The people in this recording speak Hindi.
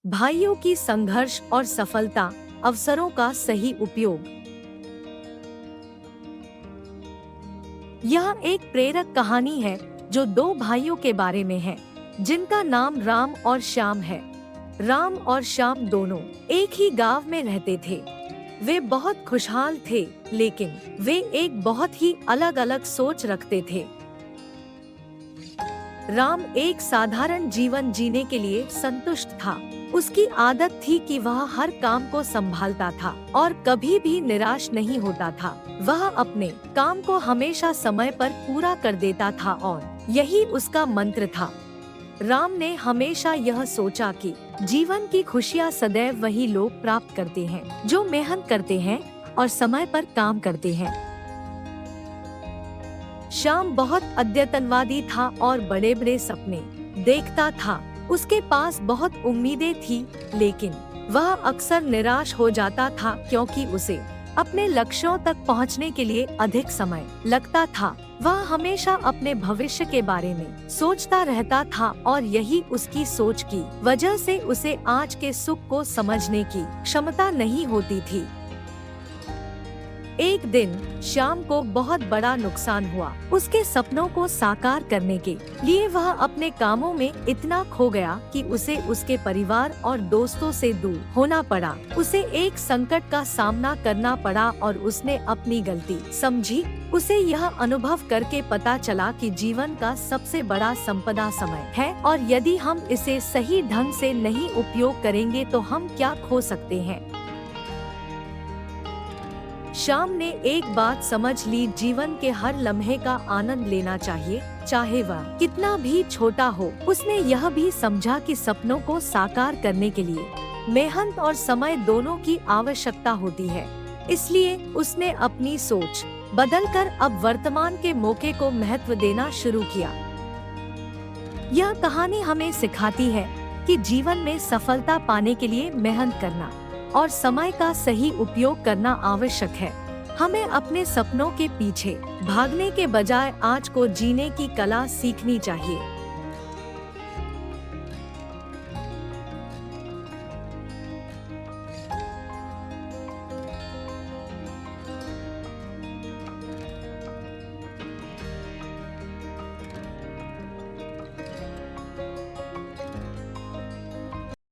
भाइयों की संघर्ष और सफलता, अवसरों का सही उपयोग। यह एक प्रेरक कहानी है जो दो भाइयों के बारे में है जिनका नाम राम और श्याम है। राम और श्याम दोनों एक ही गांव में रहते थे। वे बहुत खुशहाल थे, लेकिन वे एक बहुत ही अलग अलग सोच रखते थे। राम एक साधारण जीवन जीने के लिए संतुष्ट था। उसकी आदत थी कि वह हर काम को संभालता था और कभी भी निराश नहीं होता था। वह अपने काम को हमेशा समय पर पूरा कर देता था और यही उसका मंत्र था। राम ने हमेशा यह सोचा कि जीवन की खुशियाँ सदैव वही लोग प्राप्त करते हैं जो मेहनत करते हैं और समय पर काम करते हैं। श्याम बहुत अद्यतनवादी था और बड़े बड़े सपने देखता था। उसके पास बहुत उम्मीदें थी, लेकिन वह अक्सर निराश हो जाता था क्योंकि उसे अपने लक्ष्यों तक पहुंचने के लिए अधिक समय लगता था। वह हमेशा अपने भविष्य के बारे में सोचता रहता था और यही उसकी सोच की वजह से उसे आज के सुख को समझने की क्षमता नहीं होती थी। एक दिन श्याम को बहुत बड़ा नुकसान हुआ। उसके सपनों को साकार करने के लिए वह अपने कामों में इतना खो गया कि उसे उसके परिवार और दोस्तों से दूर होना पड़ा। उसे एक संकट का सामना करना पड़ा और उसने अपनी गलती समझी। उसे यह अनुभव करके पता चला कि जीवन का सबसे बड़ा संपदा समय है और यदि हम इसे सही ढंग से नहीं उपयोग करेंगे तो हम क्या खो सकते हैं। श्याम ने एक बात समझ ली, जीवन के हर लम्हे का आनंद लेना चाहिए, चाहे वह कितना भी छोटा हो। उसने यह भी समझा कि सपनों को साकार करने के लिए मेहनत और समय दोनों की आवश्यकता होती है। इसलिए उसने अपनी सोच बदलकर अब वर्तमान के मौके को महत्व देना शुरू किया। यह कहानी हमें सिखाती है कि जीवन में सफलता पाने के लिए मेहनत करना और समय का सही उपयोग करना आवश्यक है। हमें अपने सपनों के पीछे भागने के बजाय आज को जीने की कला सीखनी चाहिए।